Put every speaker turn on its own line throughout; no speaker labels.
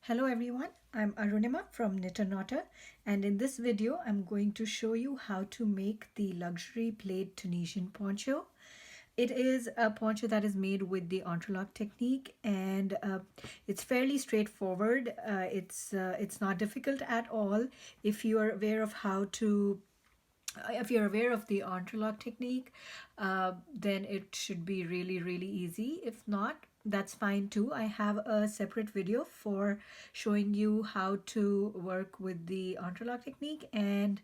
Hello everyone, I'm Arunima from Knitternotter, and in this video I'm going to show you how to make the Luxury Plaid Tunisian Poncho. It is a poncho that is made with the Entrelac technique, and it's fairly straightforward. It's not difficult at all if you are aware of how to if you're aware of the entrelac technique, then it should be really easy. If not, that's fine too. I have a separate video for showing you how to work with the entrelac technique, and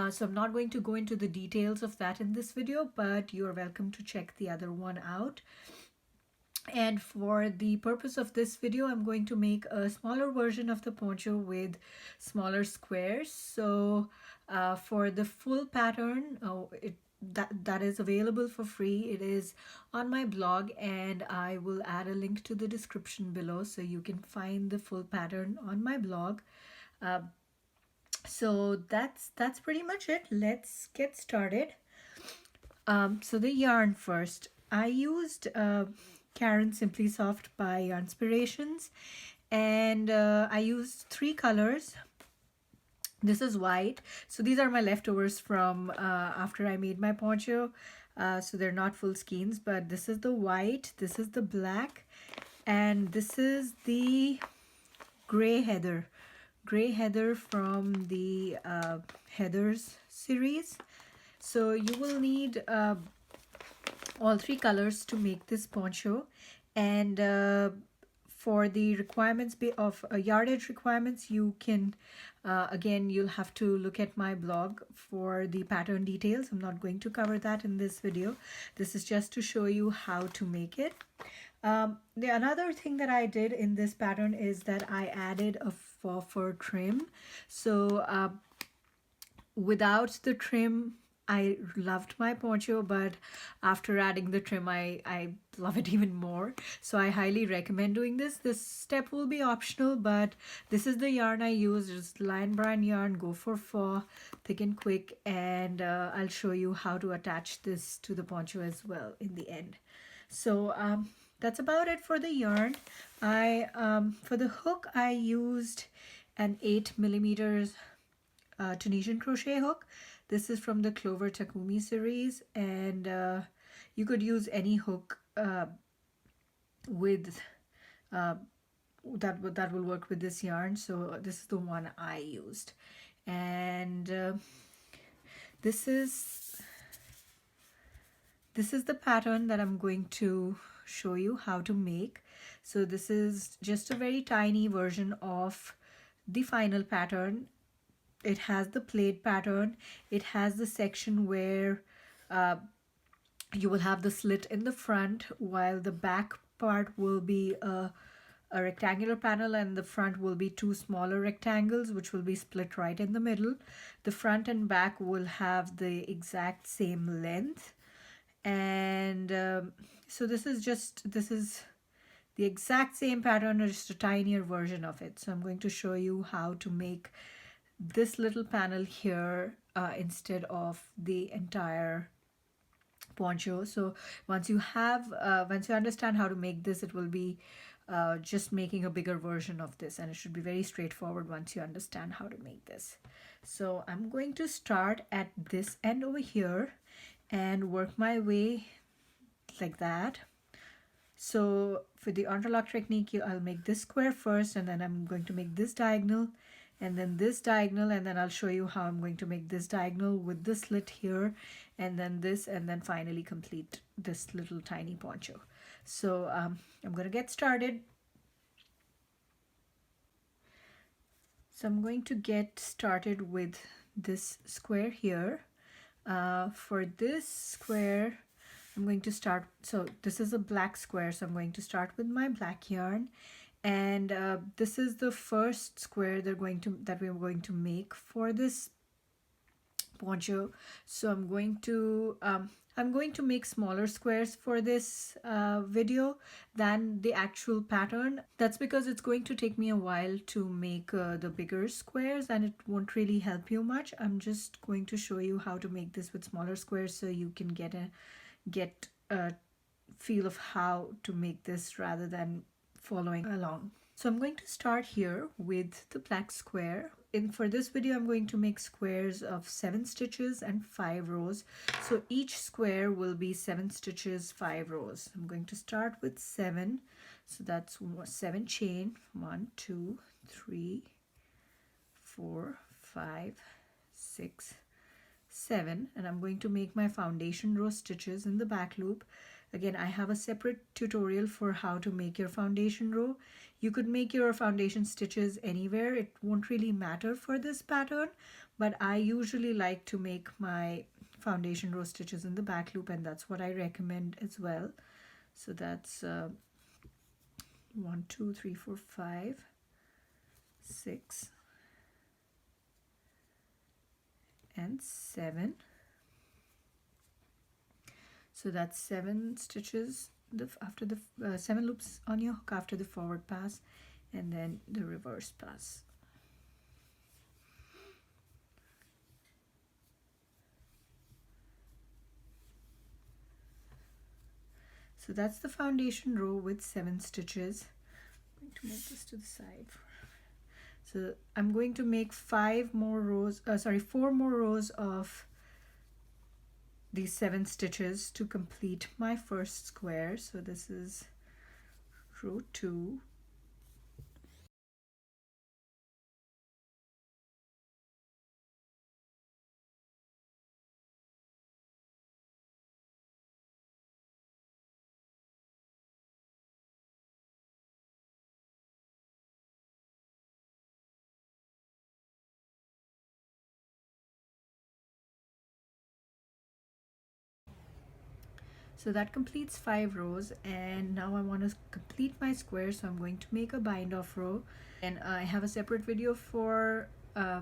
so I'm not going to go into the details of that in this video, but you're welcome to check the other one out. And for the purpose of this video, I'm going to make a smaller version of the poncho with smaller squares. So for the full pattern, that is available for free. It is on my blog, and I will add a link to the description below so you can find the full pattern on my blog. So that's pretty much it. Let's get started. So the yarn first. I used Karen Simply Soft by Yarnspirations, and I used 3 colors. This is white, so these are my leftovers from after I made my poncho, so they're not full skeins, but this is the white, this is the black, and this is the gray heather from the Heathers series. So you will need all 3 colors to make this poncho, and for the requirements of yardage requirements, you can again, you'll have to look at my blog for the pattern details. I'm not going to cover that in this video. This is just to show you how to make it. The another thing that I did in this pattern is that I added a faux fur trim. So without the trim, I loved my poncho, but after adding the trim, I love it even more. So I highly recommend doing this. This step will be optional, but this is the yarn I use. Just Lion Brand yarn, go for faux, thick and quick, and I'll show you how to attach this to the poncho as well in the end. So that's about it for the yarn. For the hook, I used an 8mm Tunisian crochet hook. This is from the Clover Takumi series, and you could use any hook with that will work with this yarn. So this is the one I used, and this is the pattern that I'm going to show you how to make. So this is just a very tiny version of the final pattern. It has the plaid pattern. It has the section where you will have the slit in the front, while the back part will be a rectangular panel, and the front will be 2 smaller rectangles which will be split right in the middle. The front and back will have the exact same length, and so this is the exact same pattern, or just a tinier version of it. So I'm going to show you how to make this little panel here instead of the entire poncho. So once you understand how to make this, it will be just making a bigger version of this, and it should be very straightforward once you understand how to make this. So I'm going to start at this end over here and work my way like that. So for the entrelac technique, I'll make this square first, and then I'm going to make this diagonal, and then this diagonal, and then I'll show you how I'm going to make this diagonal with the slit here, and then this, and then finally complete this little tiny poncho. So I'm going to get started. So I'm going to get started with this square here. For this square, I'm going to start, so this is a black square, so I'm going to start with my black yarn, and this is the first square that we're going to make for this poncho. So I'm going to make smaller squares for this video than the actual pattern. That's because it's going to take me a while to make the bigger squares, and it won't really help you much. I'm just going to show you how to make this with smaller squares so you can get a feel of how to make this rather than following along. So I'm going to start here with the black square. For this video, I'm going to make squares of 7 stitches and 5 rows. So each square will be 7 stitches, 5 rows. I'm going to start with 7. So that's 7 chain, 1, 2, 3, 4, 5, 6, 7, and I'm going to make my foundation row stitches in the back loop. Again, I have a separate tutorial for how to make your foundation row. You could make your foundation stitches anywhere. It won't really matter for this pattern, but I usually like to make my foundation row stitches in the back loop, and that's what I recommend as well. So that's 1, 2, 3, 4, 5, 6, and 7. So that's 7 stitches after the 7 loops on your hook after the forward pass, and then the reverse pass. So that's the foundation row with 7 stitches. I'm going to move this to the side. So I'm going to make 4 more rows of these 7 stitches to complete my first square. So this is row 2. So that completes 5 rows, and now I want to complete my square, so I'm going to make a bind off row, and I have a separate video for to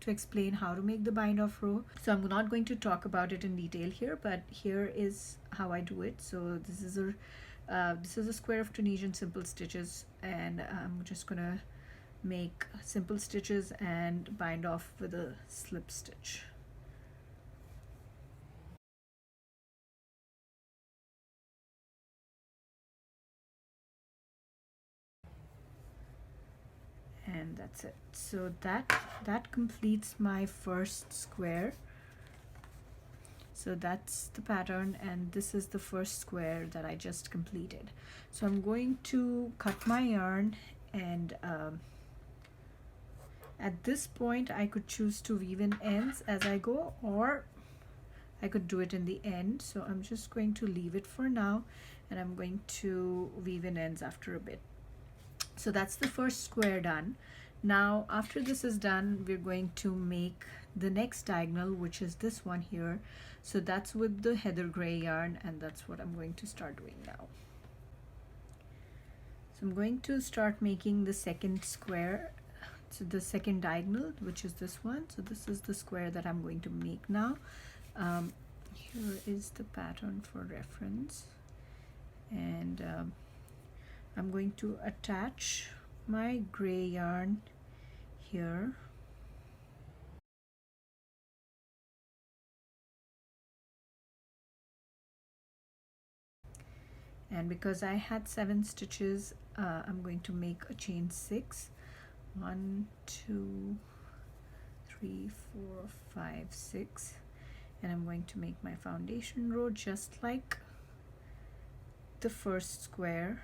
explain how to make the bind off row. So I'm not going to talk about it in detail here, but here is how I do it. So this is a square of Tunisian simple stitches, and I'm just gonna make simple stitches and bind off with a slip stitch. And that's it. So that completes my first square. So that's the pattern, and this is the first square that I just completed. So I'm going to cut my yarn, and at this point I could choose to weave in ends as I go, or I could do it in the end. So I'm just going to leave it for now, and I'm going to weave in ends after a bit. So that's the first square done. Now after this is done, we're going to make the next diagonal, which is this one here. So that's with the heather gray yarn, and that's what I'm going to start doing now. So I'm going to start making the second square, so the second diagonal, which is this one. So this is the square that I'm going to make now. Here is the pattern for reference, and I'm going to attach my gray yarn here, and because I had 7 stitches, I'm going to make a chain 6. 1, 2, 3, 4, 5, 6, and I'm going to make my foundation row just like the first square.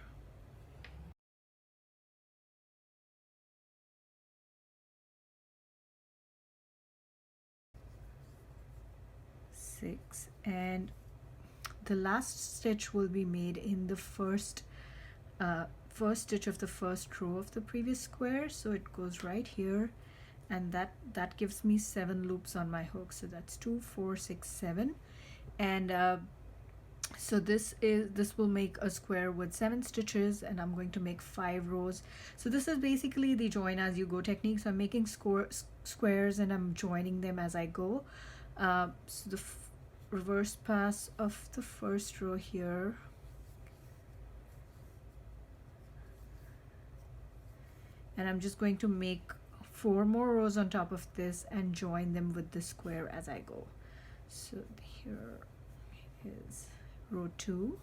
Six, and the last stitch will be made in the first stitch of the first row of the previous square. So it goes right here, and that gives me 7 loops on my hook. So that's 2, 4, 6, 7, and so this will make a square with 7 stitches, and I'm going to make 5 rows. So this is basically the join as you go technique. So I'm making squares and I'm joining them as I go. So the reverse pass of the first row here, and I'm just going to make 4 more rows on top of this and join them with the square as I go. So here is row 2,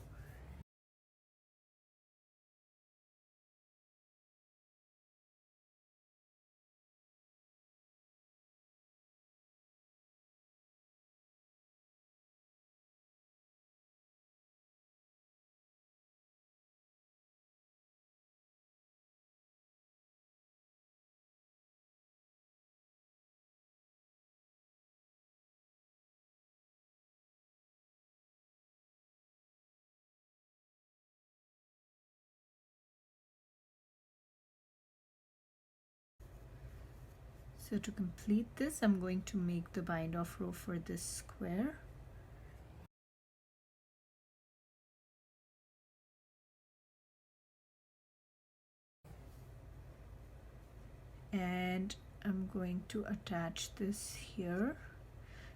So to complete this, I'm going to make the bind off row for this square. And I'm going to attach this here.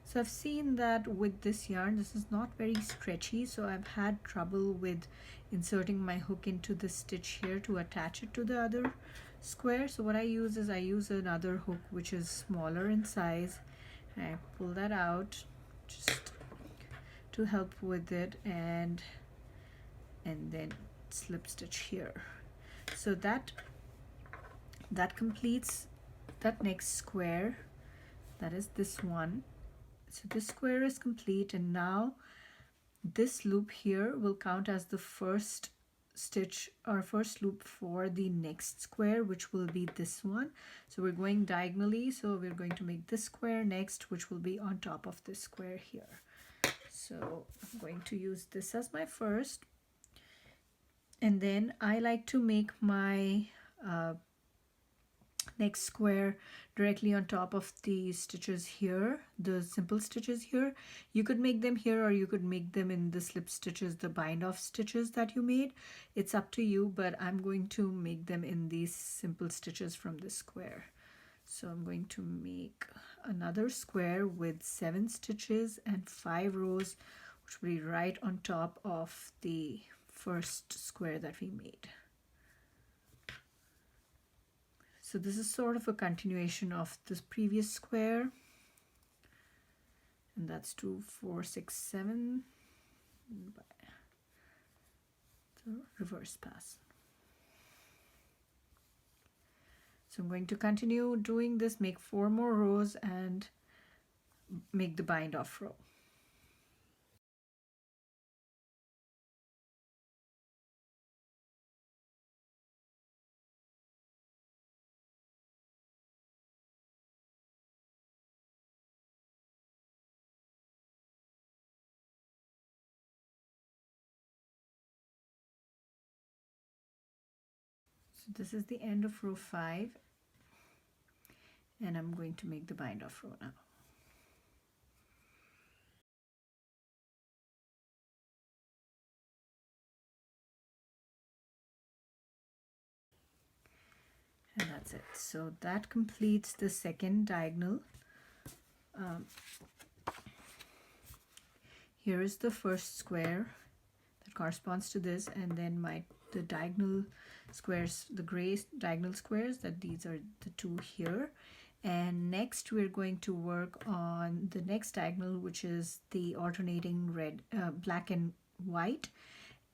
So I've seen that with this yarn, this is not very stretchy, so I've had trouble with inserting my hook into the stitch here to attach it to the other square. So what I use is I use another hook which is smaller in size, and I pull that out just to help with it, and then slip stitch here. So that completes that next square. That is this one. So this square is complete, and now this loop here will count as the first stitch or first loop for the next square, which will be this one. So we're going diagonally, so we're going to make this square next, which will be on top of this square here. So I'm going to use this as my first, and then I like to make my next square directly on top of the stitches here, the simple stitches here. You could make them here, or you could make them in the slip stitches, the bind off stitches that you made. It's up to you, but I'm going to make them in these simple stitches from this square. So I'm going to make another square with 7 stitches and 5 rows, which will be right on top of the first square that we made. So this is sort of a continuation of this previous square, and that's 2, 4, 6, 7, the reverse pass. So I'm going to continue doing this, make 4 more rows and make the bind off row. So this is the end of row 5, and I'm going to make the bind off row now. And that's it. So that completes the second diagonal. Here is the first square that corresponds to this, and then the diagonal squares, the gray diagonal squares, that these are the 2 here. And next we're going to work on the next diagonal, which is the alternating red, black and white.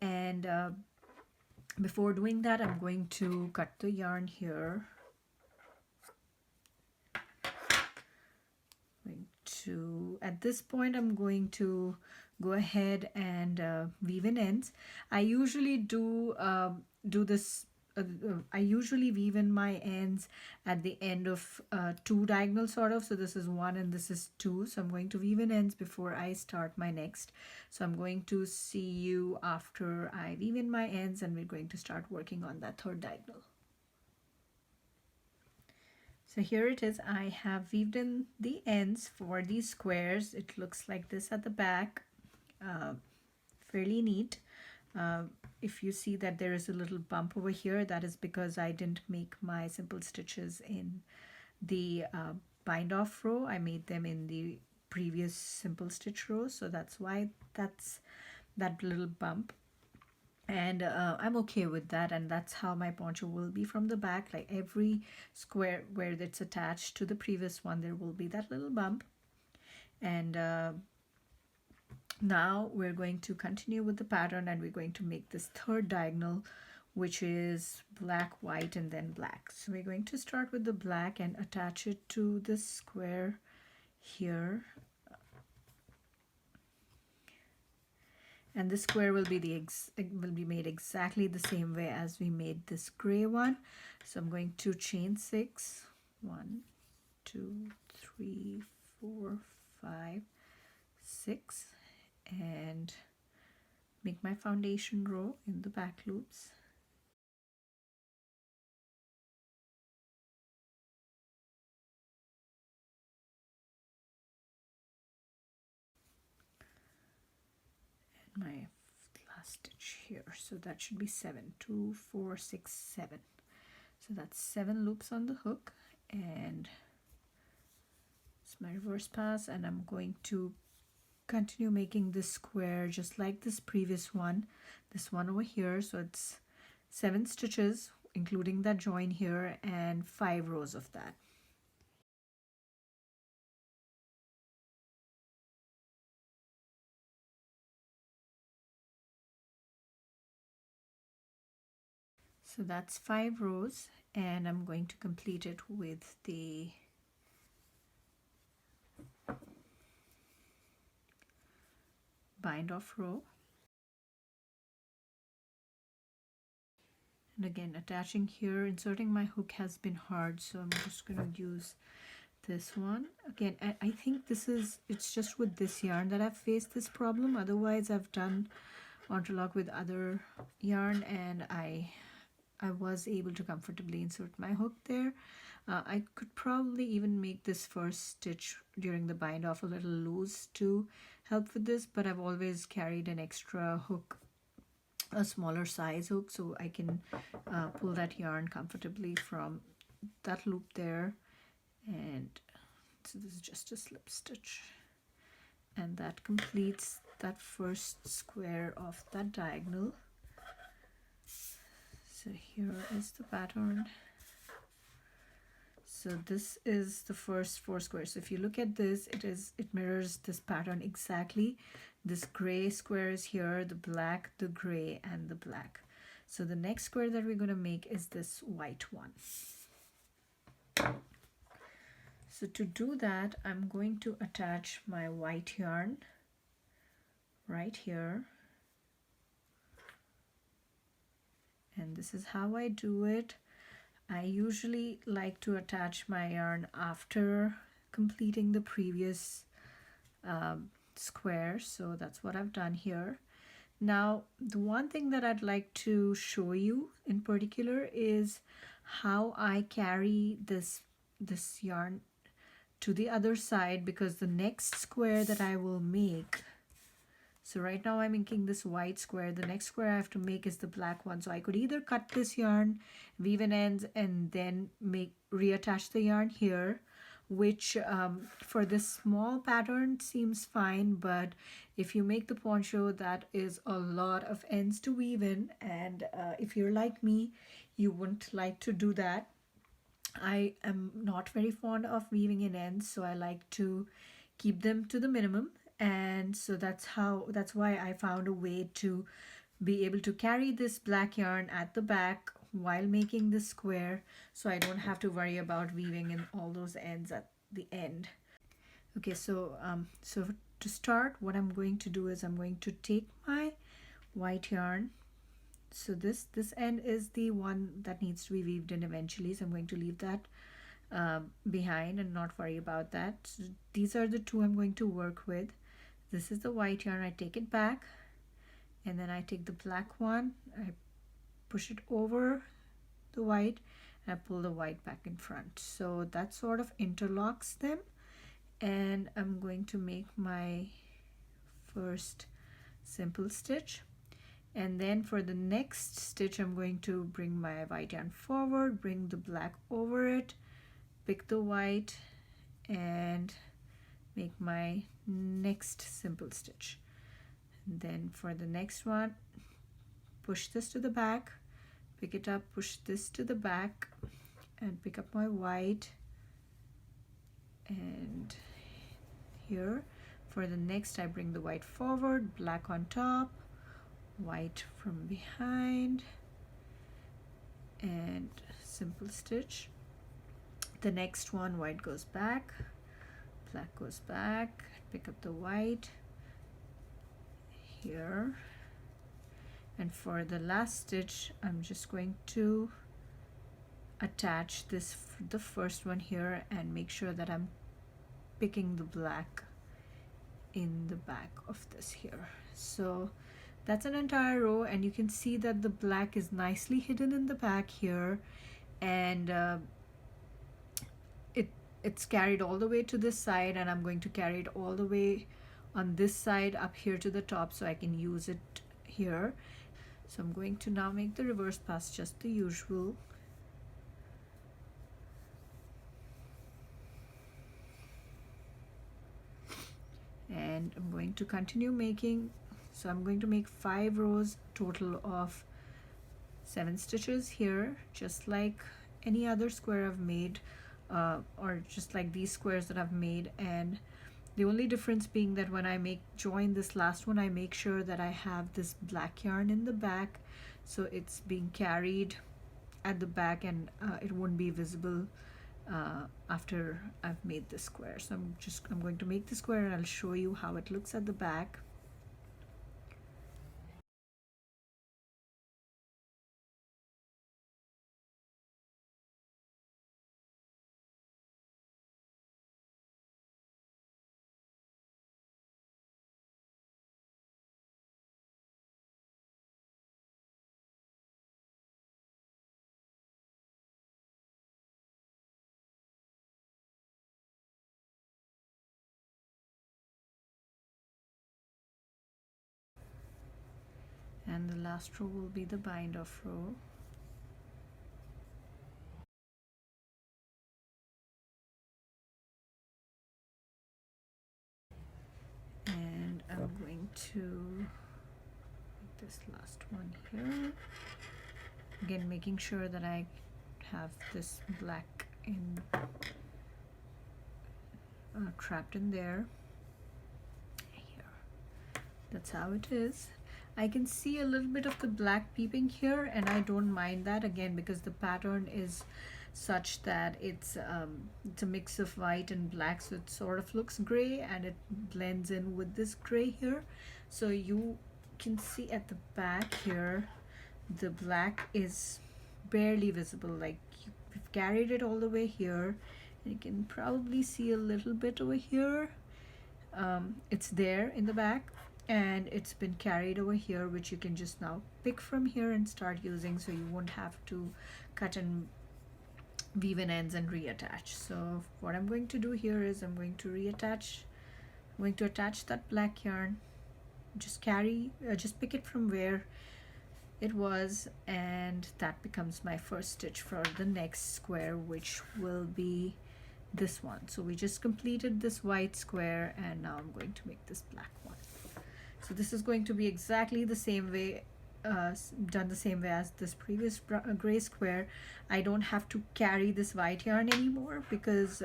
And before doing that, I'm going to cut the yarn here. At this point, I'm going to go ahead and weave in ends. I usually do this. I usually weave in my ends at the end of 2 diagonals, sort of. So this is 1 and this is 2. So I'm going to weave in ends before I start my next. So I'm going to see you after I weave in my ends, and we're going to start working on that 3rd diagonal. So here it is. I have weaved in the ends for these squares. It looks like this at the back. Fairly neat. If you see that there is a little bump over here, that is because I didn't make my simple stitches in the bind off row. I made them in the previous simple stitch row, so that's why that's that little bump. And I'm okay with that, and that's how my poncho will be from the back. Like every square where it's attached to the previous one, there will be that little bump. And now we're going to continue with the pattern, and we're going to make this 3rd diagonal, which is black, white, and then black. So we're going to start with the black and attach it to this square here. And this square will be made exactly the same way as we made this gray one. So I'm going to chain 6, 1, 2, 3, 4, 5, 6, and make my foundation row in the back loops. my last stitch here. So that should be 7. 2, 4, 6, 7. So that's 7 loops on the hook, and it's my reverse pass, and I'm going to continue making this square just like this previous one, this one over here. So it's 7 stitches including that join here and 5 rows of that. So that's 5 rows, and I'm going to complete it with the bind off row. And again, attaching here, inserting my hook has been hard, so I'm just going to use this one. Again, I think it's just with this yarn that I've faced this problem. Otherwise, I've done entrelac with other yarn, and I was able to comfortably insert my hook there. I could probably even make this first stitch during the bind off a little loose to help with this, but I've always carried an extra hook, a smaller size hook, so I can pull that yarn comfortably from that loop there. And so this is just a slip stitch, and that completes that first square of that diagonal. So here is the pattern. So this is the first 4 squares. So if you look at this, it mirrors this pattern exactly. This gray square is here, the black, the gray, and the black. So the next square that we're going to make is this white one. So to do that, I'm going to attach my white yarn right here. And this is how I do it. I usually like to attach my yarn after completing the previous square, so that's what I've done here. Now, the one thing that I'd like to show you in particular is how I carry this yarn to the other side, because the next square that I will make, so right now I'm making this white square, the next square I have to make is the black one. So I could either cut this yarn, weave in ends, and then reattach the yarn here, which for this small pattern seems fine, but if you make the poncho, that is a lot of ends to weave in, and if you're like me, you wouldn't like to do that. I am not very fond of weaving in ends, so I like to keep them to the minimum. And so that's why I found a way to be able to carry this black yarn at the back while making this square, so I don't have to worry about weaving in all those ends at the end. Okay, so to start, what I'm going to do is I'm going to take my white yarn. So this end is the one that needs to be weaved in eventually, so I'm going to leave that behind and not worry about that. So these are the two I'm going to work with. This is the white yarn, I take it back, and then I take the black one, I push it over the white, and I pull the white back in front. So that sort of interlocks them, and I'm going to make my first simple stitch. And then for the next stitch, I'm going to bring my white yarn forward, bring the black over it, pick the white, and make my next simple stitch. And then for the next one, push this to the back, pick it up, push this to the back, and pick up my white. And here for the next, I bring the white forward, black on top, white from behind, and simple stitch. The next one, white goes back, black goes back, pick up the white here, and for the last stitch I'm just going to attach the first one here and make sure that I'm picking the black in the back of this here. So that's an entire row, and you can see that the black is nicely hidden in the back here, and it's carried all the way to this side, and I'm going to carry it all the way on this side up here to the top, so I can use it here. So I'm going to now make the reverse pass just the usual. And I'm going to continue making, so I'm going to make 5 rows total of 7 stitches here, just like any other square I've made, or just like these squares that I've made. And the only difference being that when I join this last one, I make sure that I have this black yarn in the back, so it's being carried at the back, and it won't be visible after I've made this square. So I'm going to make the square, and I'll show you how it looks at the back. And the last row will be the bind off row. And I'm going to make this last one here. Again, making sure that I have this black in trapped in there. Here. That's how it is. I can see a little bit of the black peeping here, and I don't mind that, again, because the pattern is such that it's a mix of white and black, so it sort of looks gray and it blends in with this gray here. So you can see at the back here, the black is barely visible, like you've carried it all the way here, and you can probably see a little bit over here. It's there in the back, and it's been carried over here, which you can just now pick from here and start using, so you won't have to cut and weave in ends and reattach. So what I'm going to do here is I'm going to attach that black yarn, just pick it from where it was, and that becomes my first stitch for the next square, which will be this one. So we just completed this white square, and now I'm going to make this black one. So this is going to be exactly the same way, done the same way as this previous gray square. I don't have to carry this white yarn anymore because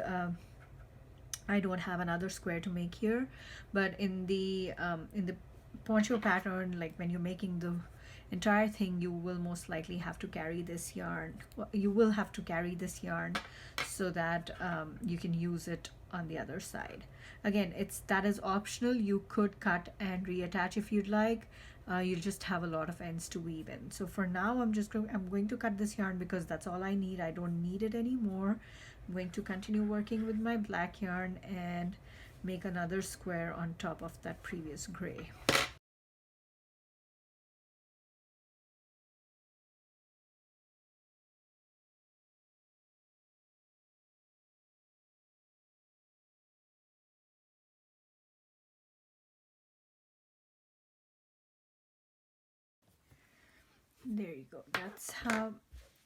I don't have another square to make here. But in the poncho pattern, like when you're making the entire thing, you will most likely have to carry this yarn. You will have to carry this yarn so that you can use it on the other side. Again, that is optional. You could cut and reattach if you'd like. You'll just have a lot of ends to weave in. So for now, I'm going to cut this yarn because that's all I need. I don't need it anymore. I'm going to continue working with my black yarn and make another square on top of that previous gray. There you go. That's how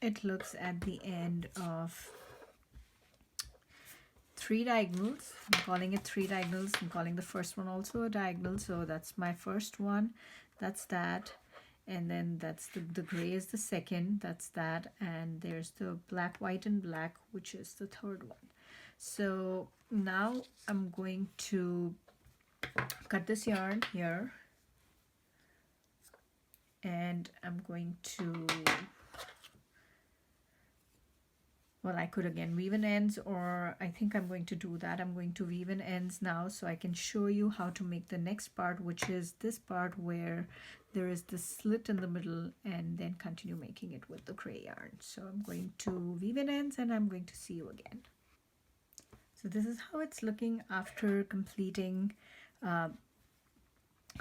it looks at the end of 3 diagonals. I'm calling it 3 diagonals. I'm calling the first one also a diagonal. So that's my first one. That's that. And then that's the gray is the second. That's that. And there's the black, white, and black, which is the third one. So now I'm going to cut this yarn here. And I'm going to, well, I could again weave in ends, or I think I'm going to do that. I'm going to weave in ends now so I can show you how to make the next part, which is this part where there is this slit in the middle, and then continue making it with the gray yarn. So I'm going to weave in ends, and I'm going to see you again. So this is how it's looking after completing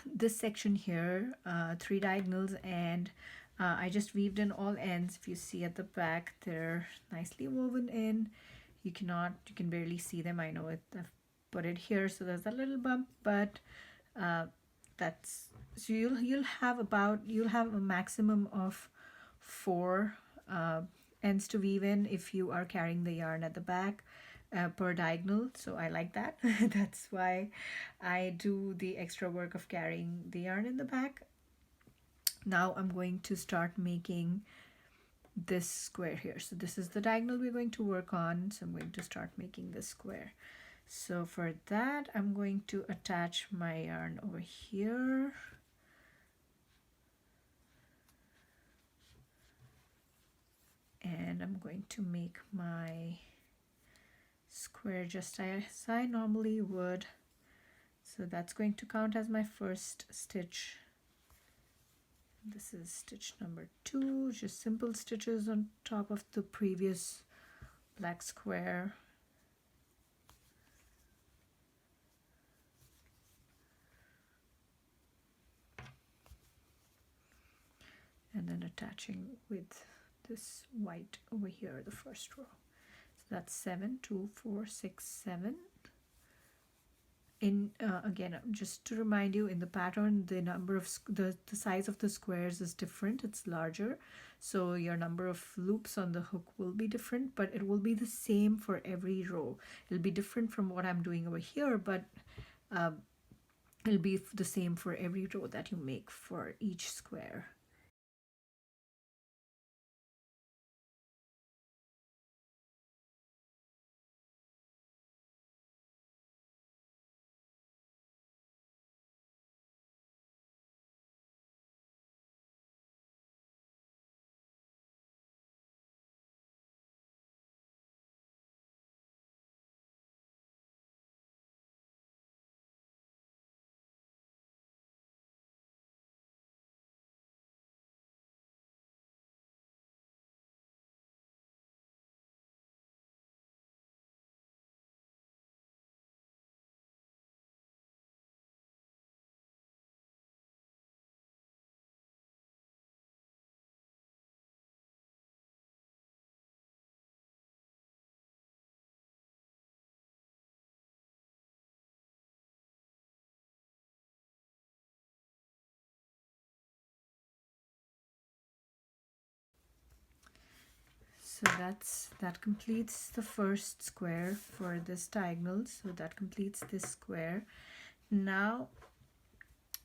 this section here, 3 diagonals, and I just weaved in all ends. If you see at the back, they're nicely woven in. You can barely see them. I know it, I've put it here, so there's a little bump, but That's so you'll have a maximum of 4 ends to weave in if you are carrying the yarn at the back per diagonal. So I like that. That's why I do the extra work of carrying the yarn in the back. Now I'm going to start making this square here. So this is the diagonal we're going to work on. So I'm going to start making this square. So for that, I'm going to attach my yarn over here. And I'm going to make my square just as I normally would. So that's going to count as my first stitch. This is stitch number 2, just simple stitches on top of the previous black square. And then attaching with this white over here, the first row. So that's 7, 2, 4, 6, 7. In again, just to remind you, in the pattern, the number of the size of the squares is different. It's larger, so your number of loops on the hook will be different, but it will be the same for every row. It'll be different from what I'm doing over here, but it'll be the same for every row that you make for each square. So that completes the first square for this diagonal. So that completes this square. Now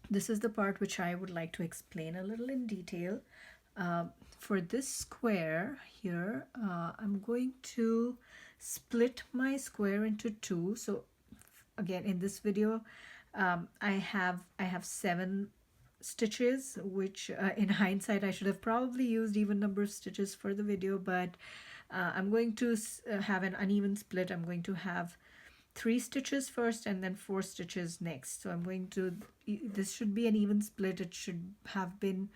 this is the part which I would like to explain a little in detail. For this square here, I'm going to split my square into 2. So again, in this video, I have 7 stitches, which in hindsight I should have probably used even number of stitches for the video, but I'm going to have an uneven split. I'm going to have 3 stitches first and then 4 stitches next. So I'm going to, this should be an even split. It should have been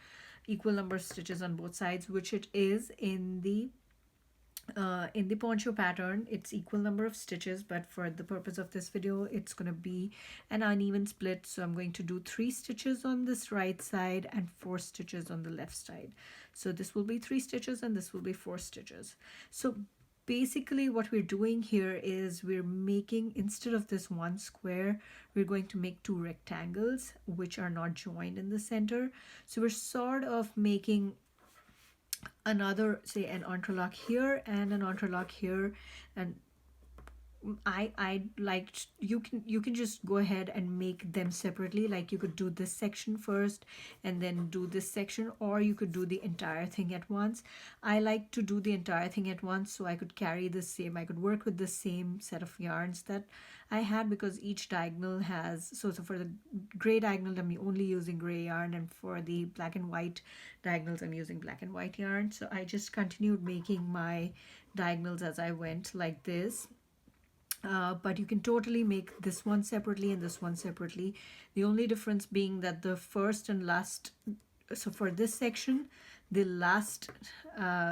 equal number of stitches on both sides, which it is in the poncho pattern. It's equal number of stitches, but for the purpose of this video, it's going to be an uneven split. So I'm going to do 3 stitches on this right side and 4 stitches on the left side. So this will be 3 stitches and this will be 4 stitches. So basically what we're doing here is we're making, instead of this one square, we're going to make 2 rectangles which are not joined in the center. So we're sort of making another, say, an entrelac here and an entrelac here, and I liked, you can just go ahead and make them separately. Like you could do this section first and then do this section, or you could do the entire thing at once. I like to do the entire thing at once so I could carry the same, I could work with the same set of yarns that I had, because each diagonal has, so for the gray diagonal I'm only using gray yarn, and for the black and white diagonals I'm using black and white yarn. So I just continued making my diagonals as I went like this. But you can totally make this one separately and this one separately. The only difference being that the first and last, so for this section, the last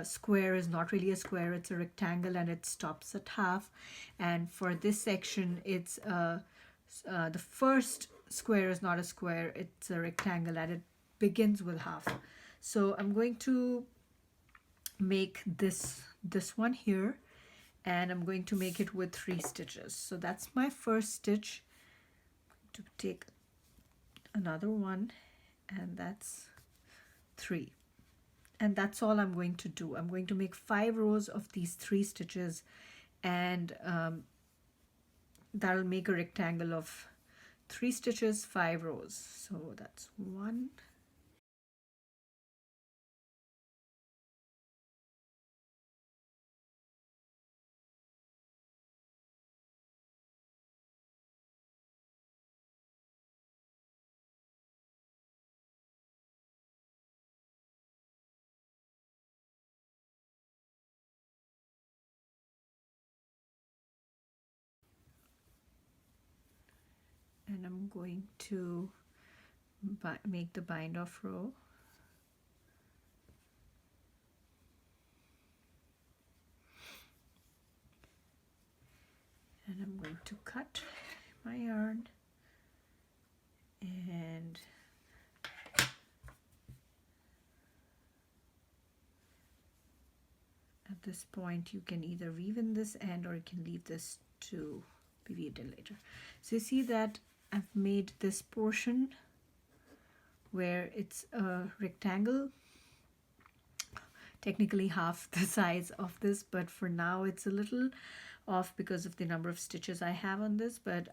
square is not really a square, it's a rectangle and it stops at half. And for this section, it's the first square is not a square, it's a rectangle and it begins with half. So I'm going to make this one here, and I'm going to make it with 3 stitches. So that's my first stitch. To take another one, and that's 3. And that's all I'm going to do. I'm going to make 5 rows of these 3 stitches, and that'll make a rectangle of 3 stitches, 5 rows. So that's 1, and I'm going to make the bind off row. And I'm going to cut my yarn, and at this point you can either weave in this end or you can leave this to be weaved in later. So you see that I've made this portion where it's a rectangle, technically half the size of this, but for now it's a little off because of the number of stitches I have on this, but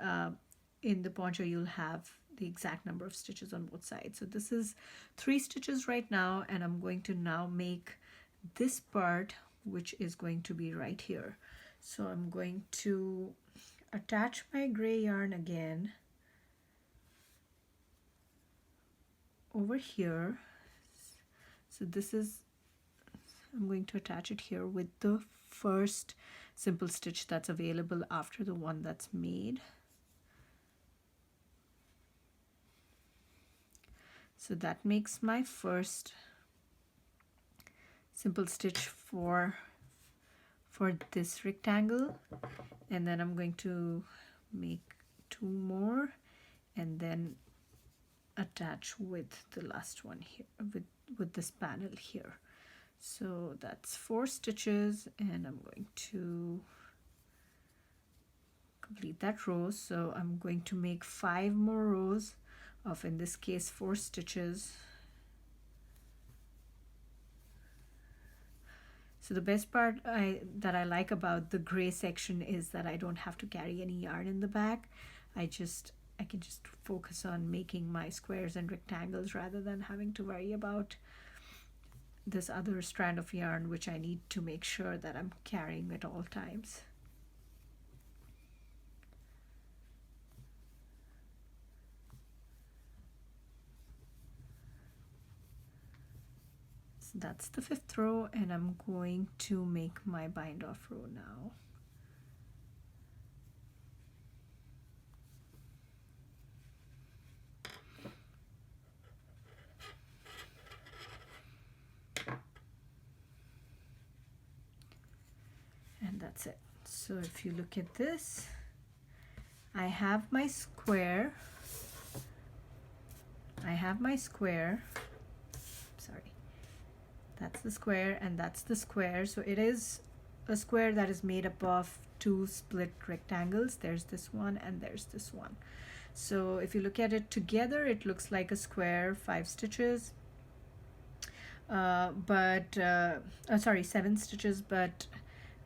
in the poncho you'll have the exact number of stitches on both sides. So this is 3 stitches right now, and I'm going to now make this part, which is going to be right here. So I'm going to attach my gray yarn again over here. So this is, I'm going to attach it here with the first simple stitch that's available after the one that's made. So that makes my first simple stitch for this rectangle, and then I'm going to make 2 more and then attach with the last one here, with this panel here. So that's 4 stitches, and I'm going to complete that row. So I'm going to make 5 more rows of, in this case, 4 stitches. So the best part that I like about the gray section is that I don't have to carry any yarn in the back. I can just focus on making my squares and rectangles rather than having to worry about this other strand of yarn, which I need to make sure that I'm carrying at all times. So that's the 5th row, and I'm going to make my bind off row now. And that's it. So if you look at this, I have my square. Sorry, that's the square and that's the square. So it is a square that is made up of 2 split rectangles. There's this one and there's this one. So if you look at it together, it looks like a square, 5 stitches. Sorry, 7 stitches, but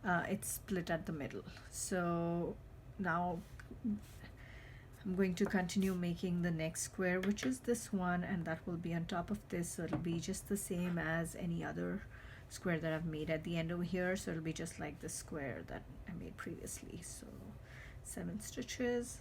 it's split at the middle. So now I'm going to continue making the next square, which is this one, and that will be on top of this. So it'll be just the same as any other square that I've made at the end over here. So it'll be just like the square that I made previously. So 7 stitches.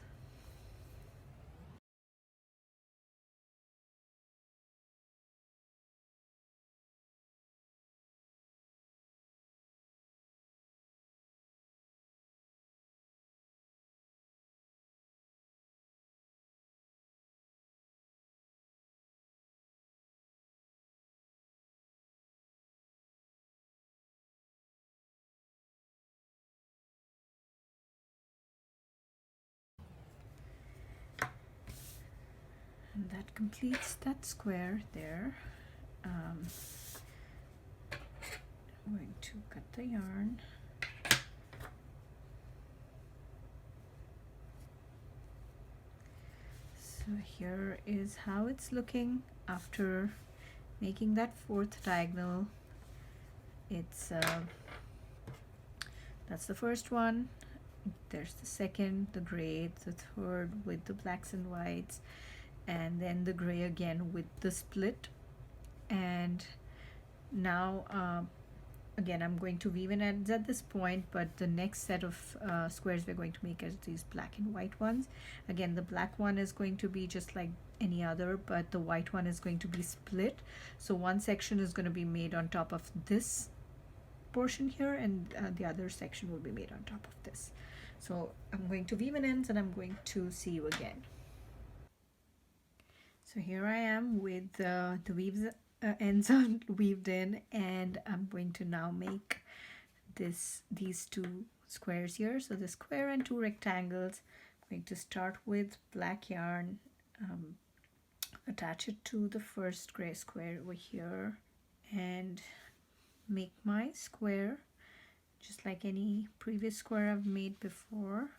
And that completes that square there. I'm going to cut the yarn. So So here is how it's looking after making that fourth diagonal. It's that's the first one. There's the second, the gray, the third with the blacks and whites, and then the gray again with the split. And now again I'm going to weave in ends at this point, but the next set of squares we're going to make is these black and white ones. Again, the black one is going to be just like any other, but the white one is going to be split. So one section is going to be made on top of this portion here, and the other section will be made on top of this. So I'm going to weave in ends and I'm going to see you again. So here I am with the ends on weaved in, and I'm going to now make these two squares here. So the square and two rectangles. I'm going to start with black yarn, attach it to the first gray square over here, and make my square just like any previous square I've made before.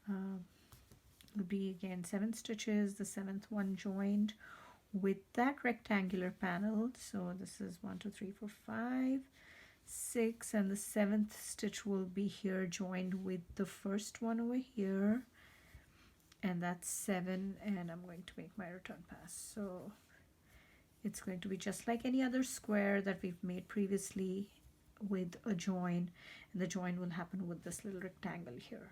Will be again 7 stitches, the 7th one joined with that rectangular panel. So this is 1 2 3 4 5 6, and the 7th stitch will be here joined with the first one over here, and that's 7, and I'm going to make my return pass. So it's going to be just like any other square that we've made previously with a join, and the join will happen with this little rectangle here.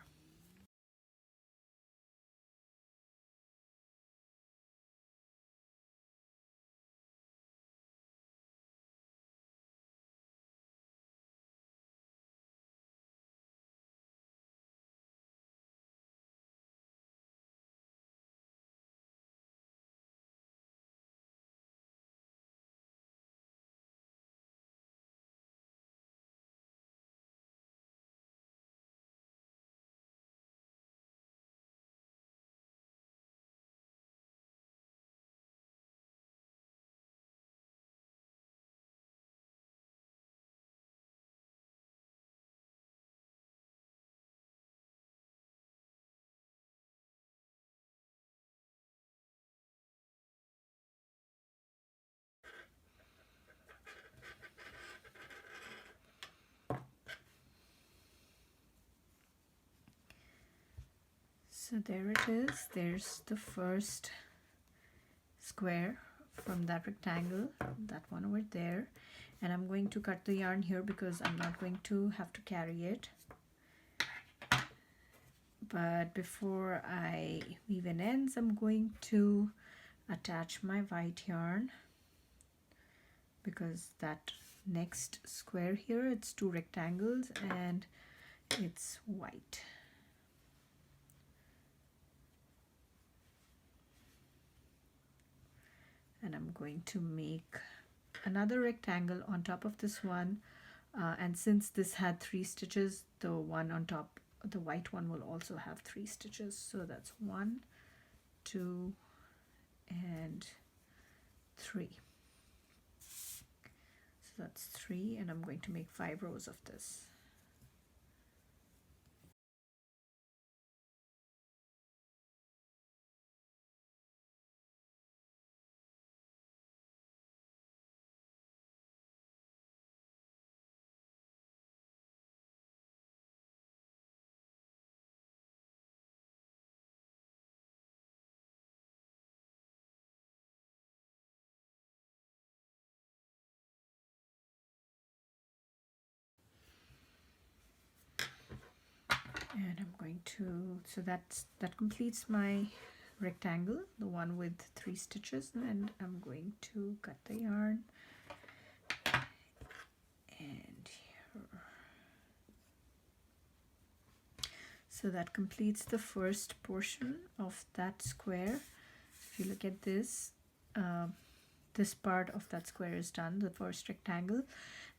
So there it is. There's the first square from that rectangle, that one over there, and I'm going to cut the yarn here because I'm not going to have to carry it. But before I weave in ends, I'm going to attach my white yarn, because that next square here, it's 2 rectangles and it's white. And I'm going to make another rectangle on top of this one, and since this had 3 stitches, the one on top, the white one, will also have 3 stitches. So that's 1 2 and 3. So that's 3, and I'm going to make 5 rows of this. And I'm going to, so that completes my rectangle, the one with 3 stitches, and I'm going to cut the yarn, and here. So that completes the first portion of that square. If you look at this, this part of that square is done, the first rectangle.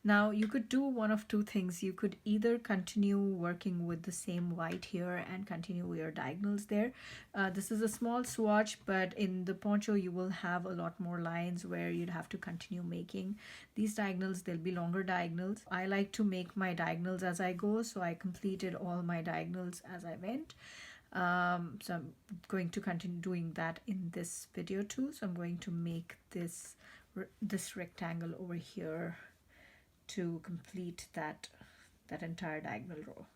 Now you could do one of two things. You could either continue working with the same white here and continue your diagonals there. This is a small swatch, but in the poncho you will have a lot more lines where you'd have to continue making these diagonals. They'll be longer diagonals. I like to make my diagonals as I go, so I completed all my diagonals as I went. So I'm going to continue doing that in this video too. So I'm going to make this rectangle over here to complete that entire diagonal row.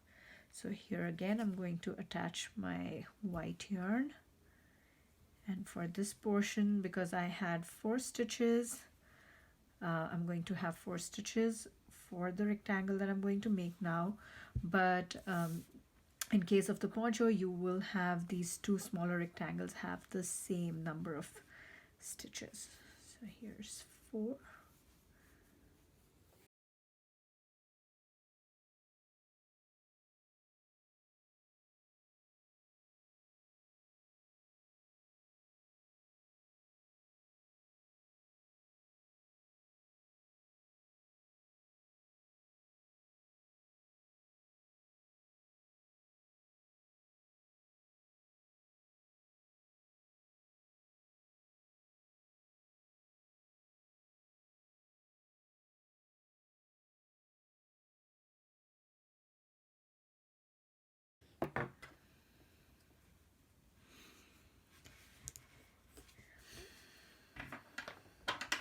So here again I'm going to attach my white yarn, and for this portion, because I had 4 stitches, I'm going to have 4 stitches for the rectangle that I'm going to make now. But in case of the poncho, you will have these 2 smaller rectangles have the same number of stitches. So here's 4.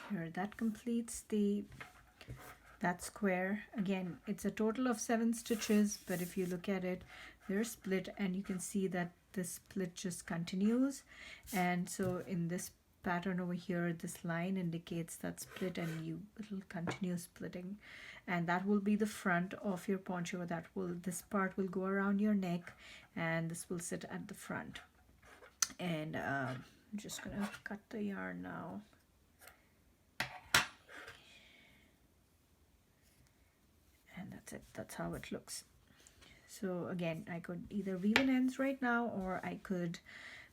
Here, that completes that square. Again, it's a total of 7 stitches, but if you look at it, they're split, and you can see that this split just continues. And so in this pattern over here, this line indicates that split, and it'll continue splitting, and that will be the front of your poncho. This part will go around your neck, and this will sit at the front. And I'm just gonna cut the yarn now. And that's it. That's how it looks. So again, I could either weave in ends right now, or I could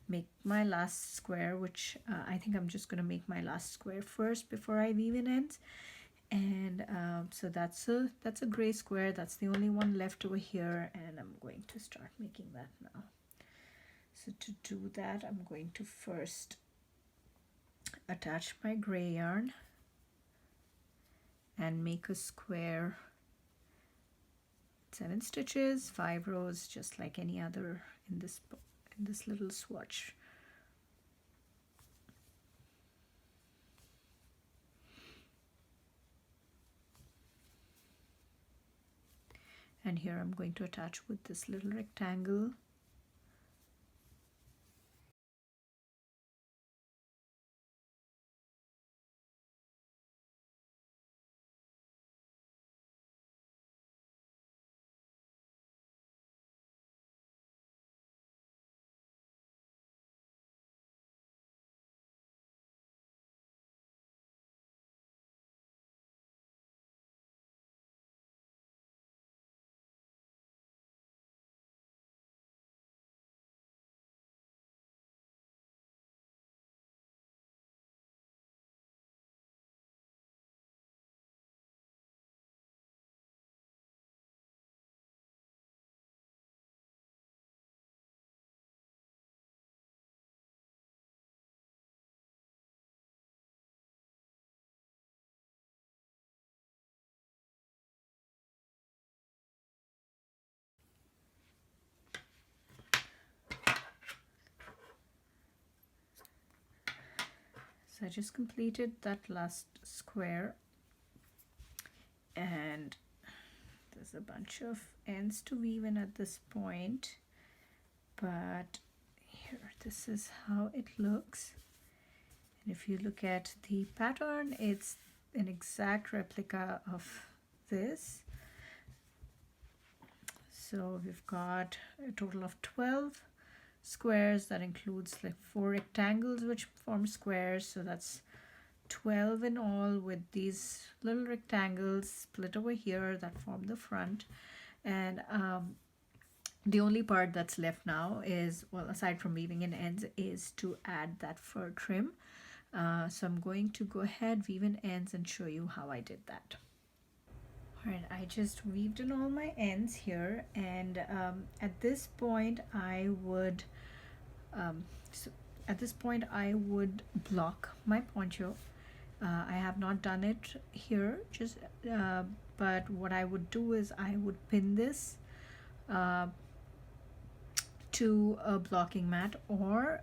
make my last square, which I think I'm just going to make my last square first before I weave in ends. And so that's a gray square. That's the only one left over here, and I'm going to start making that now. So to do that, I'm going to first attach my gray yarn and make a square. 7 stitches, 5 rows, just like any other in this little swatch. And here I'm going to attach with this little rectangle. So I just completed that last square, and there's a bunch of ends to weave in at this point, but here, this is how it looks. And if you look at the pattern, it's an exact replica of this. So we've got a total of 12 squares. That includes like 4 rectangles which form squares, so that's 12 in all, with these little rectangles split over here that form the front. And the only part that's left now is, well, aside from weaving in ends, is to add that fur trim. So I'm going to go ahead, weave in ends, and show you how I did that. Alright, I just weaved in all my ends here, and at this point I would block my poncho. I have not done it here, but what I would do is I would pin this to a blocking mat, or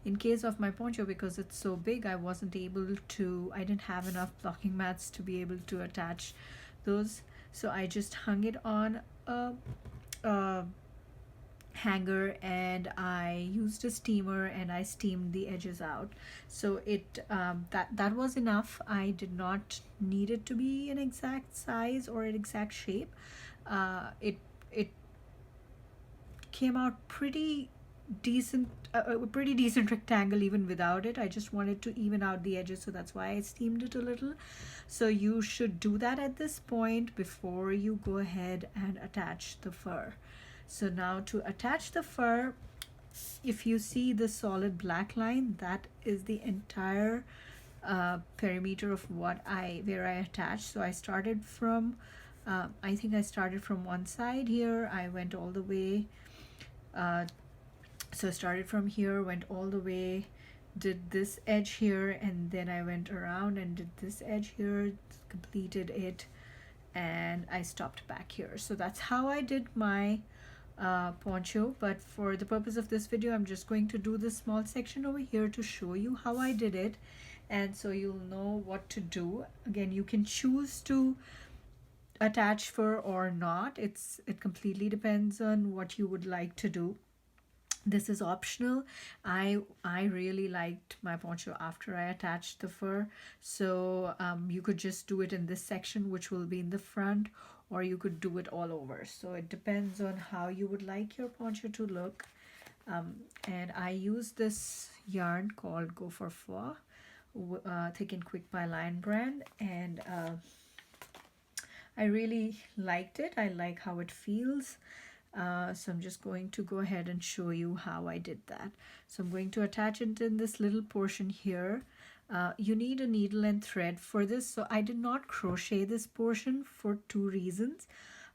in case of my poncho, because it's so big, I didn't have enough blocking mats to be able to attach those, so I just hung it on a hanger, and I used a steamer and I steamed the edges out. So that was enough. I did not need it to be an exact size or an exact shape. It came out decent a pretty decent rectangle even without it. I just wanted to even out the edges, so that's why I steamed it a little. So you should do that at this point before you go ahead and attach the fur. So now to attach the fur, if you see the solid black line, that is the entire perimeter of where I attached. So I started from I think I started from one side here. I went all the way so I started from here, went all the way, did this edge here, and then I went around and did this edge here, completed it, and I stopped back here. So that's how I did my poncho. But for the purpose of this video, I'm just going to do this small section over here to show you how I did it, and so you'll know what to do. Again, you can choose to attach fur or not. It completely depends on what you would like to do. This is optional. I really liked my poncho after I attached the fur, so you could just do it in this section, which will be in the front, or you could do it all over. So it depends on how you would like your poncho to look. And I use this yarn called Go for Faux, Thick and Quick by Lion brand, and I really liked it. I like how it feels. So I'm just going to go ahead and show you how I did that. So I'm going to attach it in this little portion here. You need a needle and thread for this. So I did not crochet this portion for two reasons.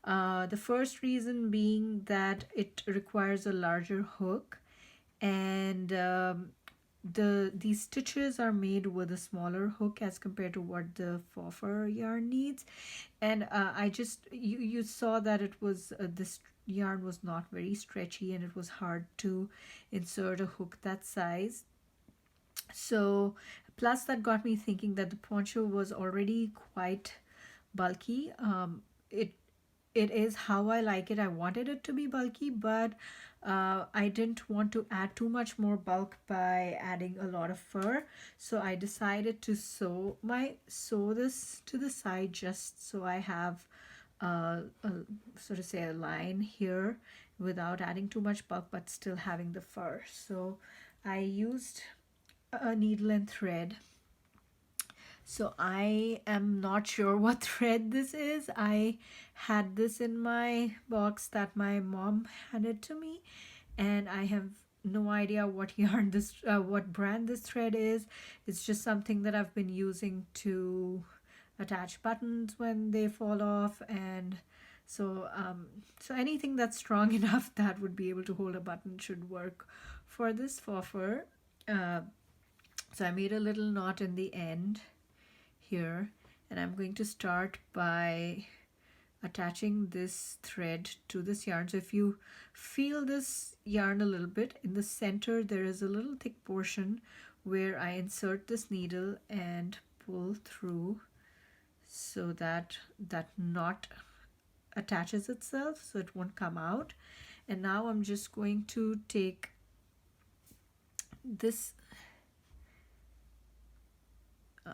The first reason being that it requires a larger hook, and these stitches are made with a smaller hook as compared to what the faux fur yarn needs. And you saw that it was this yarn was not very stretchy, and it was hard to insert a hook that size. So plus that got me thinking that the poncho was already quite bulky. It is how I like it. I wanted it to be bulky, but I didn't want to add too much more bulk by adding a lot of fur. So I decided to sew this to the side, just so I have sort of say a line here without adding too much bulk, but still having the fur. So I used a needle and thread. So I am not sure what thread this is. I had this in my box that my mom handed to me, and I have no idea what yarn what brand this thread is. It's just something that I've been using to attach buttons when they fall off, and so anything that's strong enough that would be able to hold a button should work for this faux fur. So I made a little knot in the end here, and I'm going to start by attaching this thread to this yarn. So if you feel this yarn a little bit, in the center there is a little thick portion where I insert this needle and pull through so that that knot attaches itself so it won't come out. And now I'm just going to take this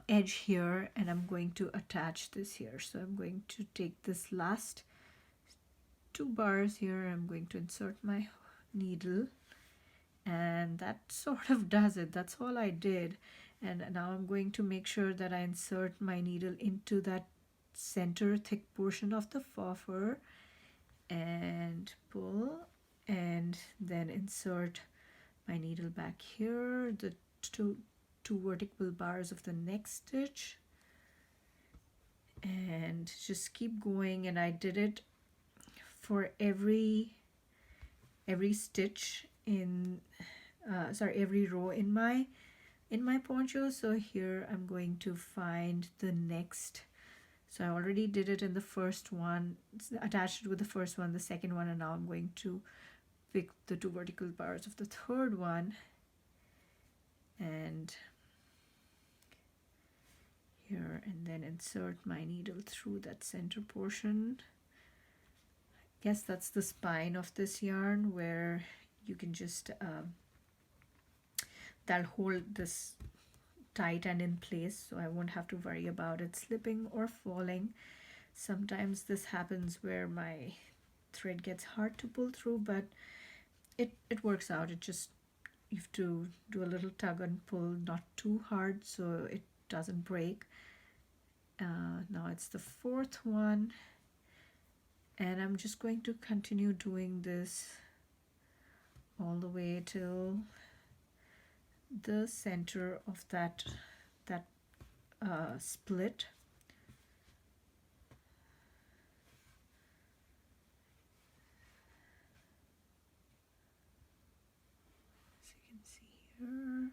edge here, and I'm going to attach this here. So I'm going to take this last two bars here, I'm going to insert my needle, and that sort of does it. That's all I did. And now I'm going to make sure that I insert my needle into that center thick portion of the faux fur and pull, and then insert my needle back here, the two vertical bars of the next stitch, and just keep going. And I did it for every stitch in every row in my poncho. So here I'm going to find the next. So I already did it in the first one, attached it with the first one, the second one, and now I'm going to pick the 2 vertical bars of the third one and here, and then insert my needle through that center portion. Guess that's the spine of this yarn, where you can just that'll hold this tight and in place, so I won't have to worry about it slipping or falling. Sometimes this happens where my thread gets hard to pull through, but it works out. It just, you have to do a little tug and pull, not too hard, so it doesn't break. Now it's the fourth one, and I'm just going to continue doing this all the way till the center of that split. As you can see here.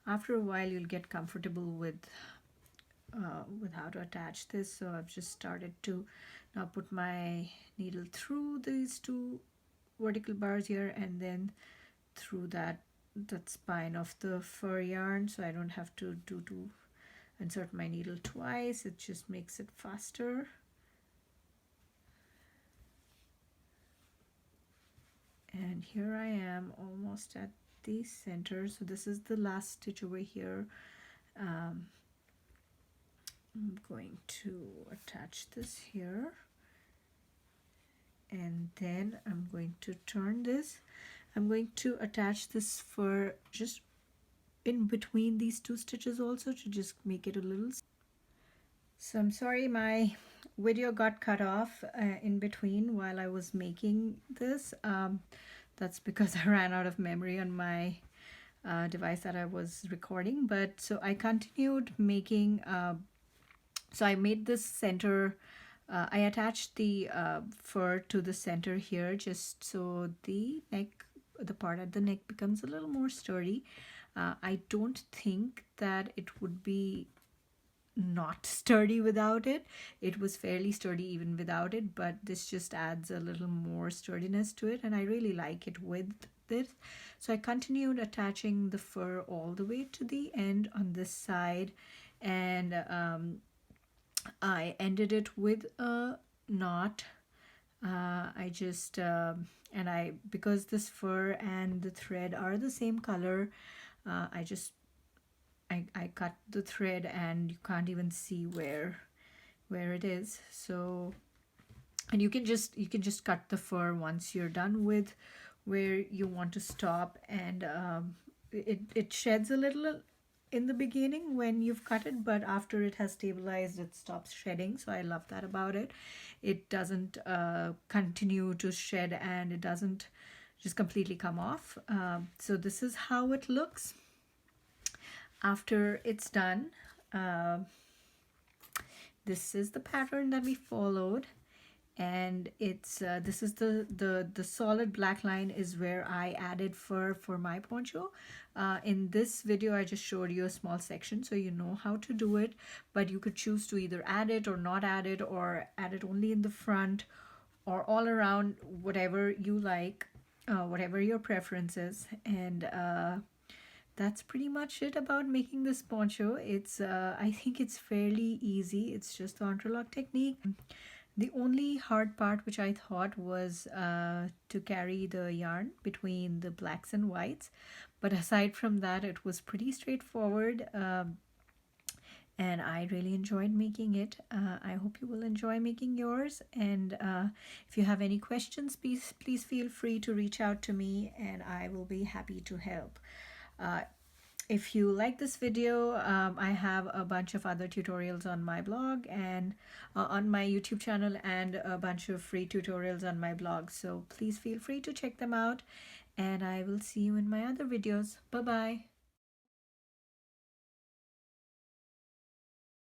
After a while, you'll get comfortable with how to attach this. So I've just started to now put my needle through these 2 vertical bars here, and then through that spine of the fur yarn, so I don't have to insert my needle twice. It just makes it faster. And here I am almost at the center, so this is the last stitch over here. I'm going to attach this here, and then I'm going to turn this. I'm going to attach this fur just in between these 2 stitches also, to just make it a little. So I'm sorry my video got cut off in between while I was making this. That's because I ran out of memory on my device that I was recording. But so I continued making, so I made this center, I attached the fur to the center here, just so the neck, the part at the neck becomes a little more sturdy. I don't think that it would be not sturdy without it. It was fairly sturdy even without it, but this just adds a little more sturdiness to it, and I really like it with this. So I continued attaching the fur all the way to the end on this side, and I ended it with a knot. I just and because this fur and the thread are the same color, I cut the thread and you can't even see where it is. So, and you can just cut the fur once you're done with where you want to stop, and it sheds a little in the beginning when you've cut it, but after it has stabilized, it stops shedding. So I love that about it. It doesn't continue to shed, and it doesn't just completely come off. So this is how it looks after it's done. This is the pattern that we followed, and it's this is the solid black line is where I added fur for my poncho. In this video I just showed you a small section so you know how to do it, but you could choose to either add it or not add it, or add it only in the front or all around, whatever you like, whatever your preference is. And that's pretty much it about making this poncho. It's I think it's fairly easy. It's just the entrelac technique. The only hard part, which I thought, was to carry the yarn between the blacks and whites, but aside from that it was pretty straightforward, and I really enjoyed making it. I hope you will enjoy making yours, and if you have any questions, please feel free to reach out to me and I will be happy to help. If you like this video, I have a bunch of other tutorials on my blog and on my YouTube channel, and a bunch of free tutorials on my blog. So please feel free to check them out, and I will see you in my other videos. Bye bye.